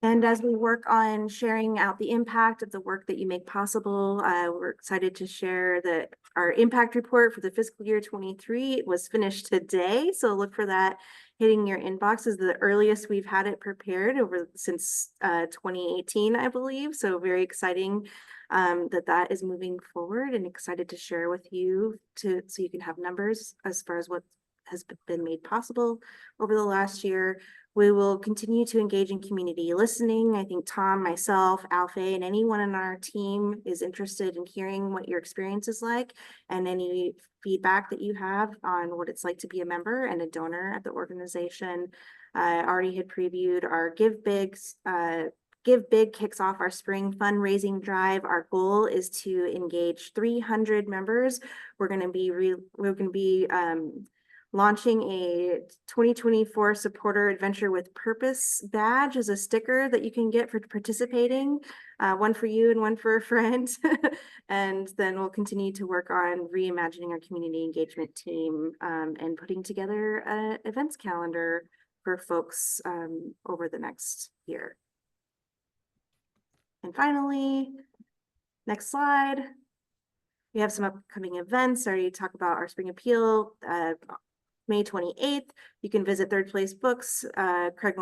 And as we work on sharing out the impact of the work that you make possible, we're excited to share that our impact report for the fiscal year 23 was finished today. So look for that hitting your inbox. Is the earliest we've had it prepared since 2018, I believe. So very exciting that is moving forward, and excited to share with you so you can have numbers as far as what has been made possible over the last year. We will continue to engage in community listening. I think Tom, myself, Alfie, and anyone on our team is interested in hearing what your experience is like, and any feedback that you have on what it's like to be a member and a donor at the organization. I already had previewed our Give Big. Give Big kicks off our spring fundraising drive. Our goal is to engage 300 members. We're going to be launching a 2024 Supporter Adventure with Purpose badge as a sticker that you can get for participating, one for you and one for a friend. And then we'll continue to work on reimagining our community engagement team and putting together an events calendar for folks over the next year. And finally, next slide. We have some upcoming events. I already talked about our spring appeal. May 28th, you can visit Third Place Books. Craig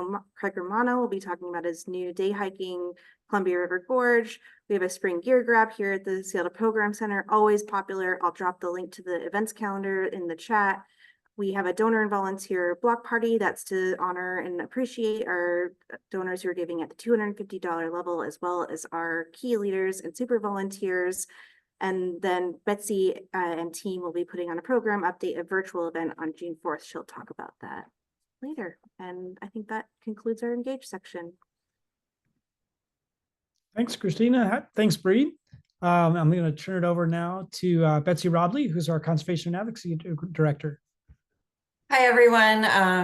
Romano will be talking about his new day hiking Columbia River Gorge. We have a spring gear grab here at the Seattle Program Center, always popular. I'll drop the link to the events calendar in the chat. We have a donor and volunteer block party that's to honor and appreciate our donors who are giving at the $250 level, as well as our key leaders and super volunteers. And then Betsy and team will be putting on a program update, a virtual event on June 4th. She'll talk about that later. And I think that concludes our engage section. Thanks, Christina. Thanks, Bree. I'm going to turn it over now to Betsy Rodley, who's our Conservation and Advocacy Director. Hi, everyone.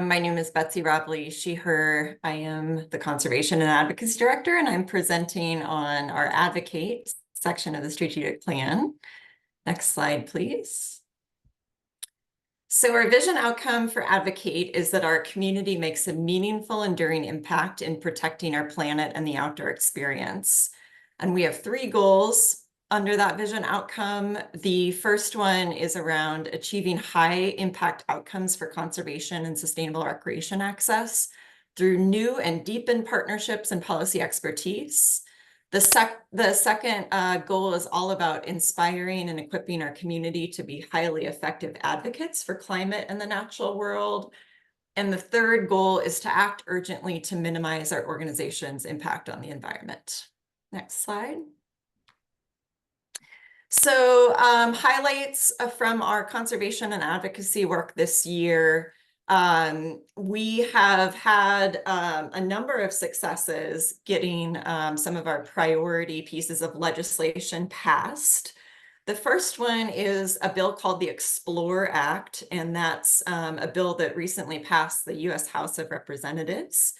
My name is Betsy Robley, she, her. I am the Conservation and Advocacy Director, and I'm presenting on our Advocate section of the strategic plan. Next slide, please. So our vision outcome for Advocate is that our community makes a meaningful, enduring impact in protecting our planet and the outdoor experience. And we have 3 goals under that vision outcome. The first one is around achieving high impact outcomes for conservation and sustainable recreation access through new and deepened partnerships and policy expertise. The second goal is all about inspiring and equipping our community to be highly effective advocates for climate and the natural world. And the third goal is to act urgently to minimize our organization's impact on the environment. Next slide. So highlights from our conservation and advocacy work this year. We have had a number of successes getting some of our priority pieces of legislation passed. The first one is a bill called the Explore Act, and that's a bill that recently passed the U.S. House of Representatives.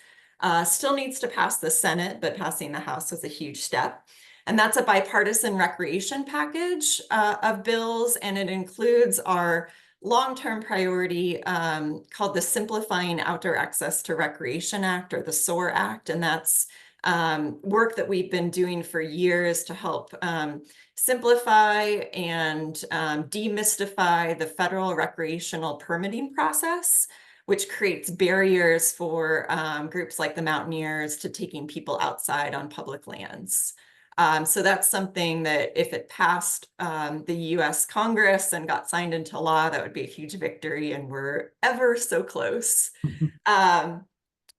Still needs to pass the Senate, but passing the House was a huge step. And that's a bipartisan recreation package of bills, and it includes our long-term priority called the Simplifying Outdoor Access to Recreation Act, or the SOAR Act. And that's work that we've been doing for years to help simplify and demystify the federal recreational permitting process, which creates barriers for groups like the Mountaineers to taking people outside on public lands. So that's something that if it passed the US Congress and got signed into law, that would be a huge victory, and we're ever so close.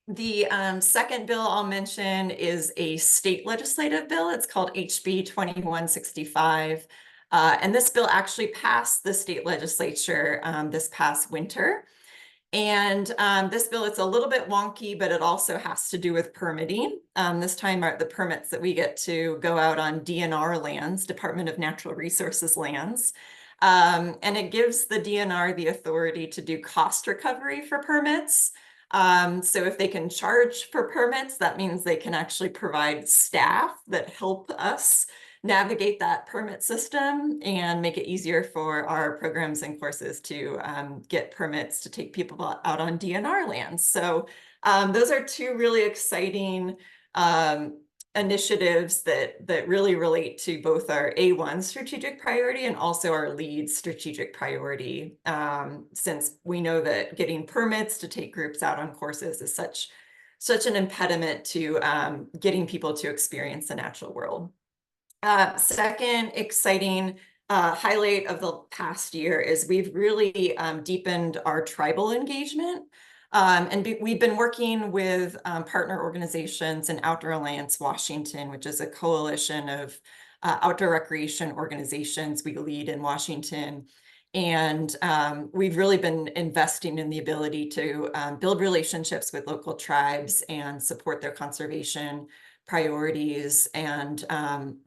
The second bill I'll mention is a state legislative bill. It's called HB 2165. And this bill actually passed the state legislature this past winter. And this bill, it's a little bit wonky, but it also has to do with permitting. This time are the permits that we get to go out on DNR lands, Department of Natural Resources lands. And it gives the DNR the authority to do cost recovery for permits. So if they can charge for permits, that means they can actually provide staff that help us navigate that permit system and make it easier for our programs and courses to get permits to take people out on DNR lands. So those are 2 really exciting initiatives that really relate to both our A1 strategic priority and also our lead strategic priority, since we know that getting permits to take groups out on courses is such an impediment to getting people to experience the natural world. Second exciting highlight of the past year is we've really deepened our tribal engagement. We've been working with partner organizations in Outdoor Alliance Washington, which is a coalition of outdoor recreation organizations we lead in Washington. And we've really been investing in the ability to build relationships with local tribes and support their conservation priorities, and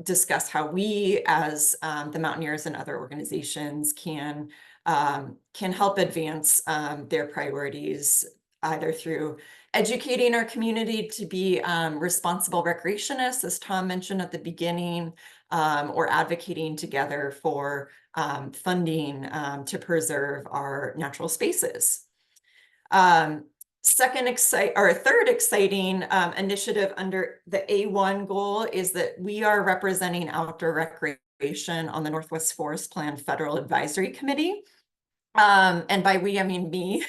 discuss how we as the Mountaineers and other organizations can help advance their priorities, either through educating our community to be responsible recreationists, as Tom mentioned at the beginning, or advocating together for funding to preserve our natural spaces. Third exciting initiative under the A1 goal is that we are representing outdoor recreation on the Northwest Forest Plan Federal Advisory Committee. And by we, I mean me.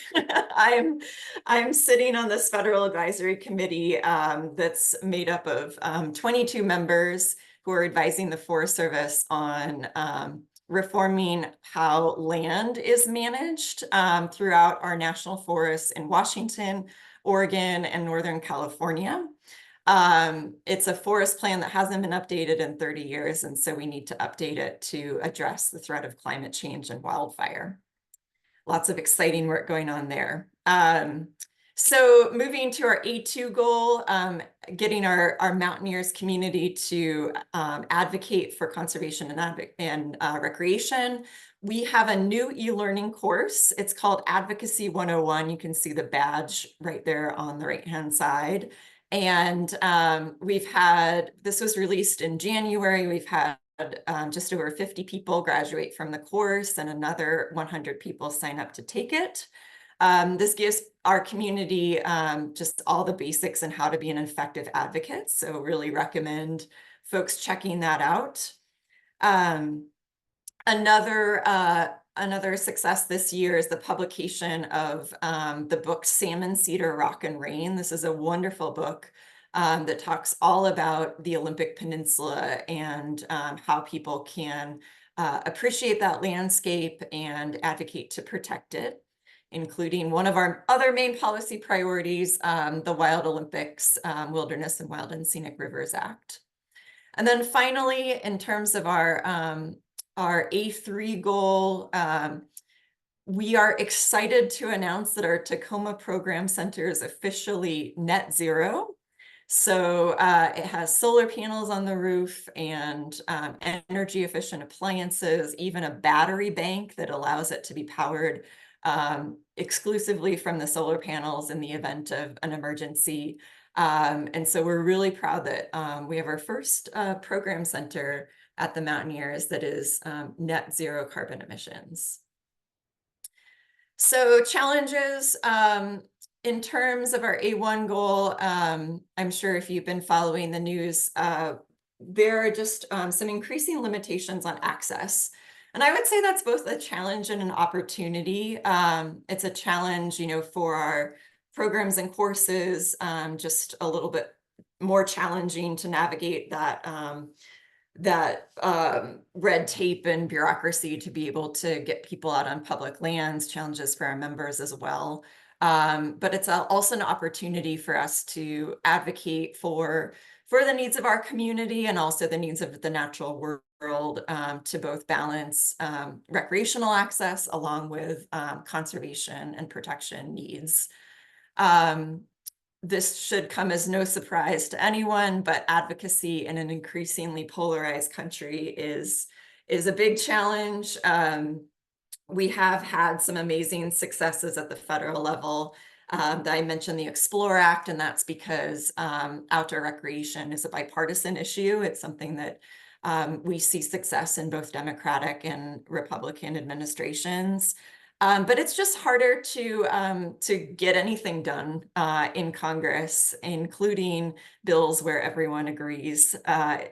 I'm sitting on this Federal Advisory Committee that's made up of 22 members who are advising the Forest Service on reforming how land is managed throughout our national forests in Washington, Oregon, and Northern California. It's a forest plan that hasn't been updated in 30 years, and so we need to update it to address the threat of climate change and wildfire. Lots of exciting work going on there. So moving to our A2 goal, getting our Mountaineers community to advocate for conservation and recreation. We have a new e-learning course. It's called Advocacy 101. You can see the badge right there on the right-hand side. And this was released in January. We've had just over 50 people graduate from the course and another 100 people sign up to take it. This gives our community just all the basics on how to be an effective advocate. So really recommend folks checking that out. Another success this year is the publication of the book Salmon, Cedar, Rock, and Rain. This is a wonderful book that talks all about the Olympic Peninsula and how people can appreciate that landscape and advocate to protect it, including one of our other main policy priorities, the Wild Olympics, Wilderness and Wild and Scenic Rivers Act. And then finally, in terms of our A3 goal, we are excited to announce that our Tacoma Program Center is officially net zero. So it has solar panels on the roof and energy efficient appliances, even a battery bank that allows it to be powered exclusively from the solar panels in the event of an emergency. And so we're really proud that we have our first program center at the Mountaineers that is net zero carbon emissions. So challenges in terms of our A1 goal, I'm sure if you've been following the news, there are just some increasing limitations on access. And I would say that's both a challenge and an opportunity. It's a challenge, for our programs and courses, just a little bit more challenging to navigate that red tape and bureaucracy to be able to get people out on public lands, challenges for our members as well. But it's also an opportunity for us to advocate for the needs of our community and also the needs of the natural world, to both balance recreational access along with conservation and protection needs. This should come as no surprise to anyone, but advocacy in an increasingly polarized country is a big challenge. We have had some amazing successes at the federal level. I mentioned the Explore Act, and that's because outdoor recreation is a bipartisan issue. It's something that we see success in both Democratic and Republican administrations. But it's just harder to get anything done in Congress, including bills where everyone agrees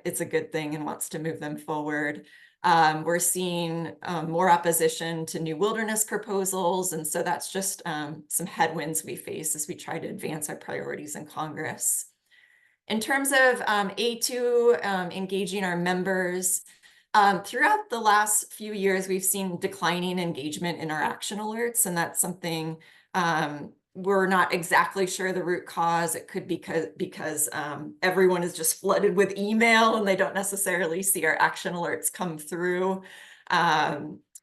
it's a good thing and wants to move them forward. We're seeing more opposition to new wilderness proposals, and so that's just some headwinds we face as we try to advance our priorities in Congress. In terms of A2, engaging our members, throughout the last few years, we've seen declining engagement in our action alerts, and that's something we're not exactly sure the root cause. It could be because everyone is just flooded with email and they don't necessarily see our action alerts come through.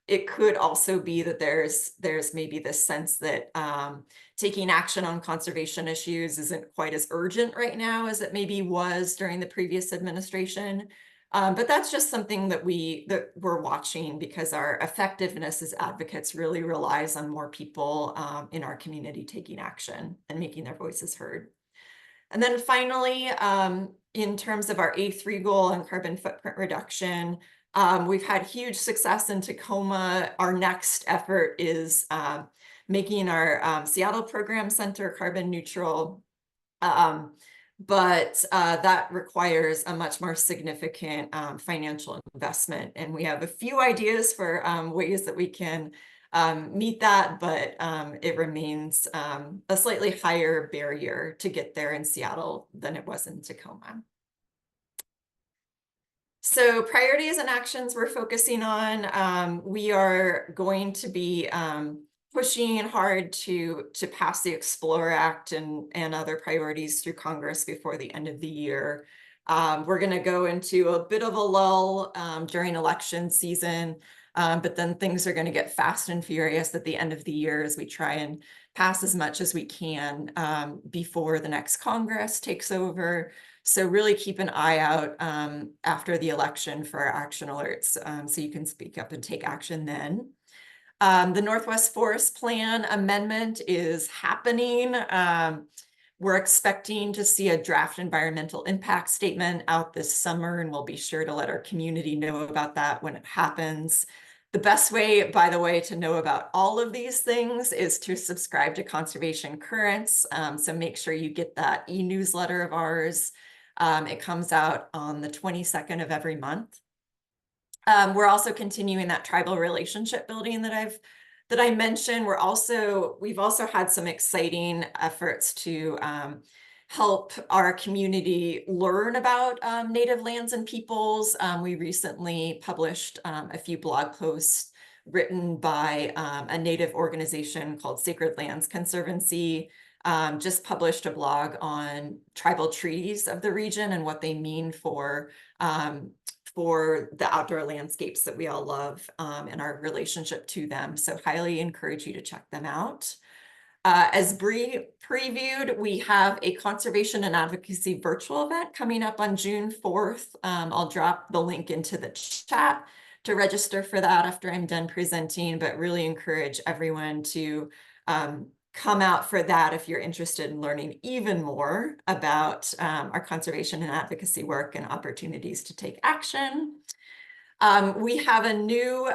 It could also be that there's maybe this sense that taking action on conservation issues isn't quite as urgent right now as it maybe was during the previous administration. But that's just something that we're watching, because our effectiveness as advocates really relies on more people in our community taking action and making their voices heard. And then finally, in terms of our A3 goal on carbon footprint reduction, we've had huge success in Tacoma. Our next effort is making our Seattle Program Center carbon neutral. But that requires a much more significant financial investment. And we have a few ideas for ways that we can meet that, but it remains a slightly higher barrier to get there in Seattle than it was in Tacoma. So priorities and actions we're focusing on, we are going to be pushing hard to pass the Explore Act and other priorities through Congress before the end of the year. We're going to go into a bit of a lull during election season, but then things are going to get fast and furious at the end of the year as we try and pass as much as we can before the next Congress takes over. So really keep an eye out after the election for our action alerts, so you can speak up and take action then. The Northwest Forest Plan amendment is happening. We're expecting to see a draft environmental impact statement out this summer, and we'll be sure to let our community know about that when it happens. The best way, by the way, to know about all of these things is to subscribe to Conservation Currents. So make sure you get that e-newsletter of ours. It comes out on the 22nd of every month. We're also continuing that tribal relationship building that I mentioned. We've also had some exciting efforts to help our community learn about Native lands and peoples. We recently published a few blog posts written by a Native organization called Sacred Lands Conservancy. Just published a blog on tribal treaties of the region and what they mean for the outdoor landscapes that we all love and our relationship to them. So highly encourage you to check them out. As Bree previewed, we have a conservation and advocacy virtual event coming up on June 4th. I'll drop the link into the chat to register for that after I'm done presenting, but really encourage everyone to come out for that if you're interested in learning even more about our conservation and advocacy work and opportunities to take action. We have a new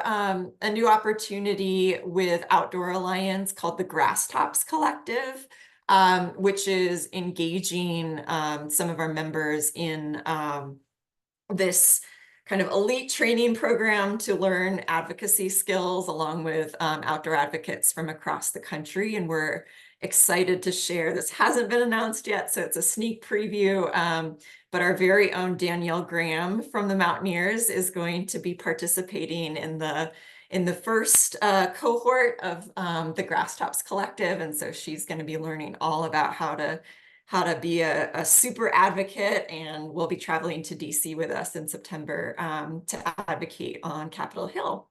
opportunity with Outdoor Alliance called the Grasstops Collective, which is engaging some of our members in this kind of elite training program to learn advocacy skills along with outdoor advocates from across the country. And we're excited to share, this hasn't been announced yet, so it's a sneak preview, but our very own Danielle Graham from the Mountaineers is going to be participating in the first cohort of the Grasstops Collective. And so she's going to be learning all about how to be a super advocate, and we'll be traveling to DC with us in September to advocate on Capitol Hill.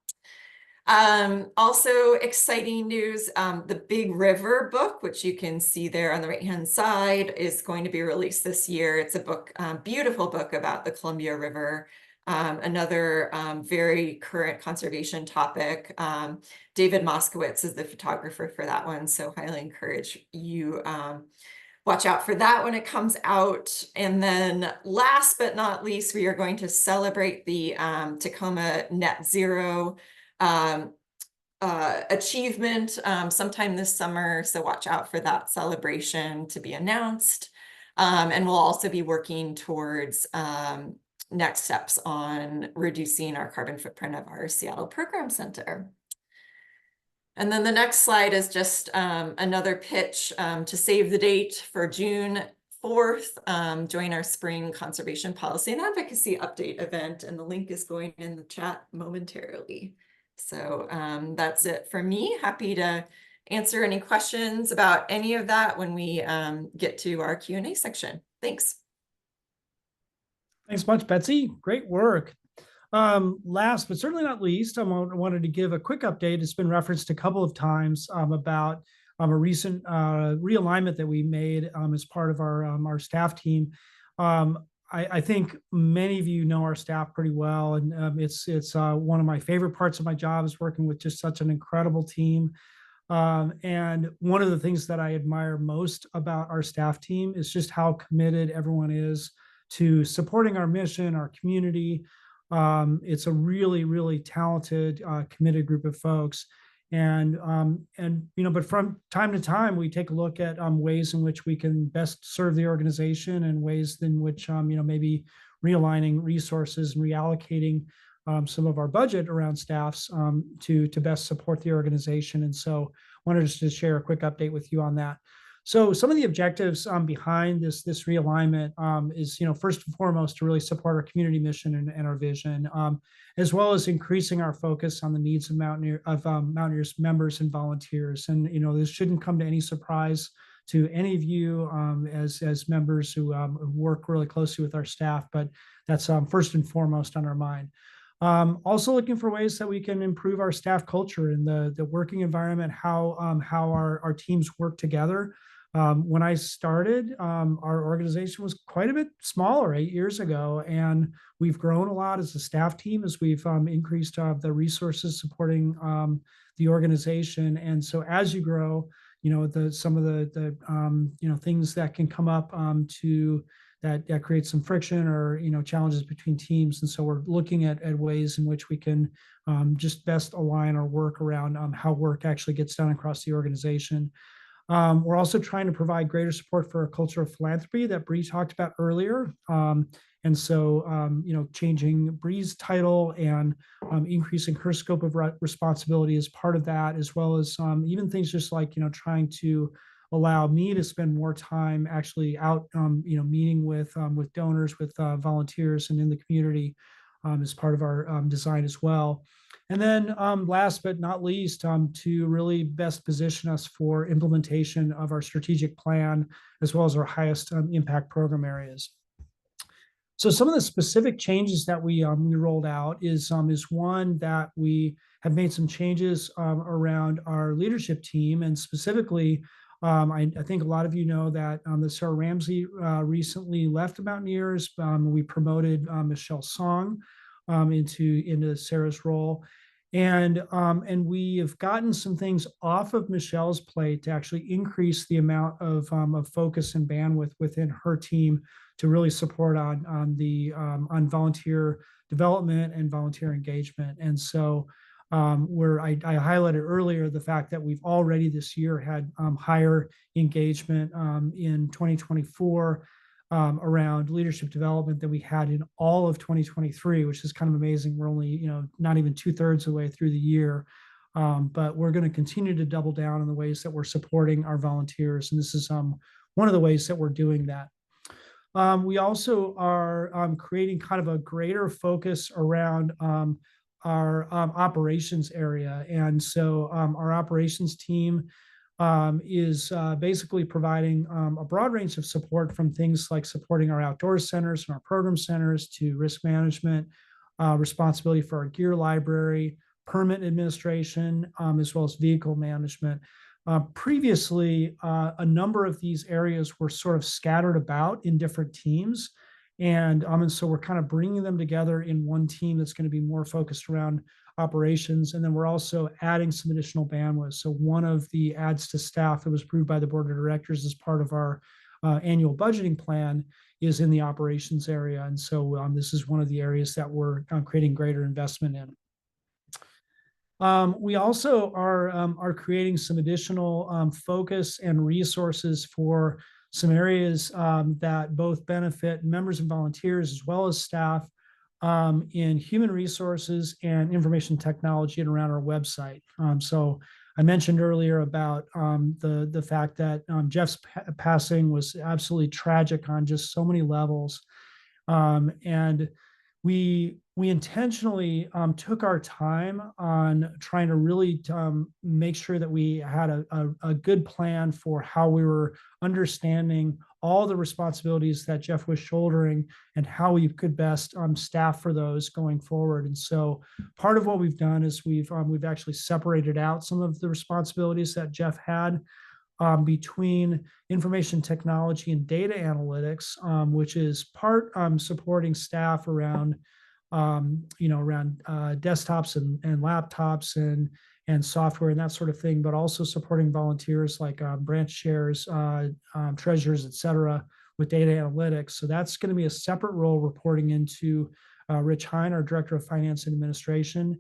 Also exciting news, the Big River book, which you can see there on the right-hand side, is going to be released this year. It's a book, beautiful book about the Columbia River, another very current conservation topic. David Moskowitz is the photographer for that one, so highly encourage you watch out for that when it comes out. And then last but not least, we are going to celebrate the Tacoma Net Zero achievement sometime this summer. So watch out for that celebration to be announced. And we'll also be working towards next steps on reducing our carbon footprint of our Seattle Program Center. And then the next slide is just another pitch to save the date for June 4th. Join our spring conservation policy and advocacy update event, and the link is going in the chat momentarily. So that's it for me. Happy to answer any questions about any of that when we get to our Q&A section. Thanks. Thanks much, Betsy. Great work. Last but certainly not least, I wanted to give a quick update. It's been referenced a couple of times about a recent realignment that we made as part of our staff team. I think many of you know our staff pretty well, and it's one of my favorite parts of my job is working with just such an incredible team. And one of the things that I admire most about our staff team is just how committed everyone is to supporting our mission, our community. It's a really, really talented, committed group of folks. And but from time to time, we take a look at ways in which we can best serve the organization, and ways in which maybe realigning resources and reallocating some of our budget around staffs to best support the organization. And so wanted just to share a quick update with you on that. So some of the objectives behind this realignment is, first and foremost, to really support our community mission and our vision, as well as increasing our focus on the needs of Mountaineers members and volunteers. And this shouldn't come to any surprise to any of you as members who work really closely with our staff, but that's first and foremost on our mind. Also looking for ways that we can improve our staff culture and the working environment, how our teams work together. When I started, our organization was quite a bit smaller 8 years ago, and we've grown a lot as a staff team as we've increased the resources supporting the organization. And so as you grow, some of the things that can come up to that create some friction or challenges between teams. And so we're looking at ways in which we can just best align our work around how work actually gets done across the organization. We're also trying to provide greater support for a culture of philanthropy that Bree talked about earlier. And so, changing Bree's title and increasing her scope of responsibility as part of that, as well as even things just like, trying to allow me to spend more time actually out, meeting with donors, with volunteers and in the community as part of our design as well. And then last but not least, to really best position us for implementation of our strategic plan, as well as our highest impact program areas. So some of the specific changes that we rolled out is one that we have made some changes around our leadership team, and specifically, I think a lot of you know that the Sarah Ramsey recently left the Mountaineers. We promoted Michelle Song into Sarah's role. And we have gotten some things off of Michelle's plate to actually increase the amount of focus and bandwidth within her team to really support on volunteer development and volunteer engagement. And so I highlighted earlier the fact that we've already this year had higher engagement in 2024 around leadership development than we had in all of 2023, which is kind of amazing. We're only, not even 2/3 of the way through the year, but we're going to continue to double down on the ways that we're supporting our volunteers. And this is one of the ways that we're doing that. We also are creating kind of a greater focus around our operations area. And so our operations team is basically providing a broad range of support, from things like supporting our outdoor centers and our program centers to risk management, responsibility for our gear library, permit administration, as well as vehicle management. Previously, a number of these areas were sort of scattered about in different teams. And so we're kind of bringing them together in one team that's going to be more focused around operations. And then we're also adding some additional bandwidth. So one of the adds to staff that was approved by the board of directors as part of our annual budgeting plan is in the operations area. And so this is one of the areas that we're creating greater investment in. We also are creating some additional focus and resources for some areas that both benefit members and volunteers as well as staff in human resources and information technology and around our website. So I mentioned earlier about the fact that Jeff's passing was absolutely tragic on just so many levels. And we intentionally took our time on trying to really make sure that we had a good plan for how we were understanding all the responsibilities that Jeff was shouldering and how we could best staff for those going forward. And so part of what we've done is we've actually separated out some of the responsibilities that Jeff had between information technology and data analytics, which is part supporting staff around desktops and laptops and software and that sort of thing, but also supporting volunteers like branch chairs, treasurers, et cetera, with data analytics. So that's going to be a separate role reporting into Rich Hine, our Director of Finance and Administration.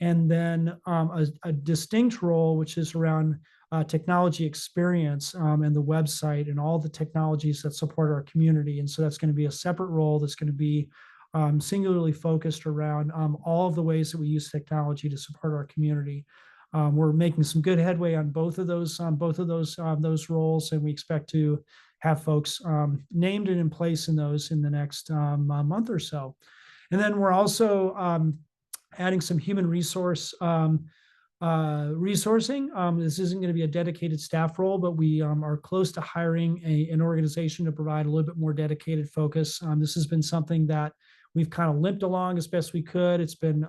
And then a distinct role, which is around technology experience and the website and all the technologies that support our community. And so that's going to be a separate role that's going to be singularly focused around all of the ways that we use technology to support our community. We're making some good headway on both of those roles, and we expect to have folks named and in place in those in the next month or so. And then we're also adding some human resource resourcing. This isn't going to be a dedicated staff role, but we are close to hiring an organization to provide a little bit more dedicated focus. This has been something that we've kind of limped along as best we could. It's been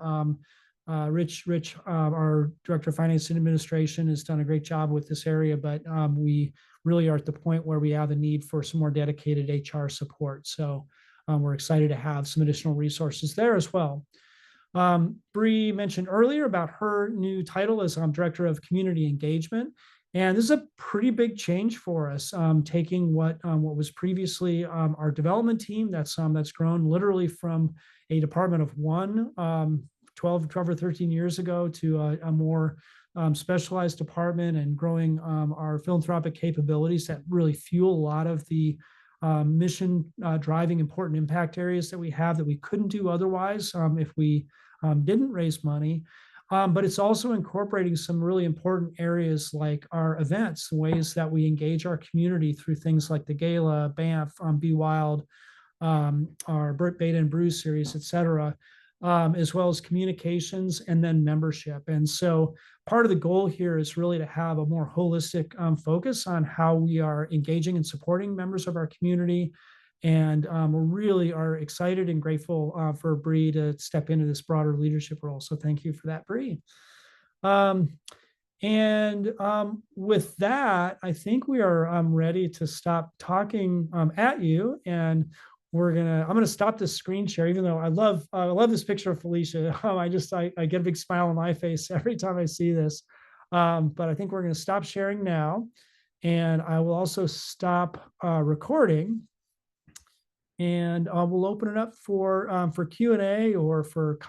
Rich, our Director of Finance and Administration, has done a great job with this area, but we really are at the point where we have a need for some more dedicated HR support. So we're excited to have some additional resources there as well. Bree mentioned earlier about her new title as Director of Community Engagement. And this is a pretty big change for us, taking what was previously our development team that's grown literally from a department of one 12 or 13 years ago to a more specialized department, and growing our philanthropic capabilities that really fuel a lot of the mission driving important impact areas that we have that we couldn't do otherwise if we didn't raise money. But it's also incorporating some really important areas like our events, ways that we engage our community through things like the Gala, Banff, Be Wild, our Beta and Brew series, et cetera, as well as communications and then membership. And so part of the goal here is really to have a more holistic focus on how we are engaging and supporting members of our community. And we really are excited and grateful for Bree to step into this broader leadership role. So thank you for that, Bree. With that, I think we are ready to stop talking at you, and I'm gonna stop this screen share. Even though I love this picture of Felicia, I get a big smile on my face every time I see this. But I think we're gonna stop sharing now, and I will also stop recording. And we'll open it up for Q&A or for comments.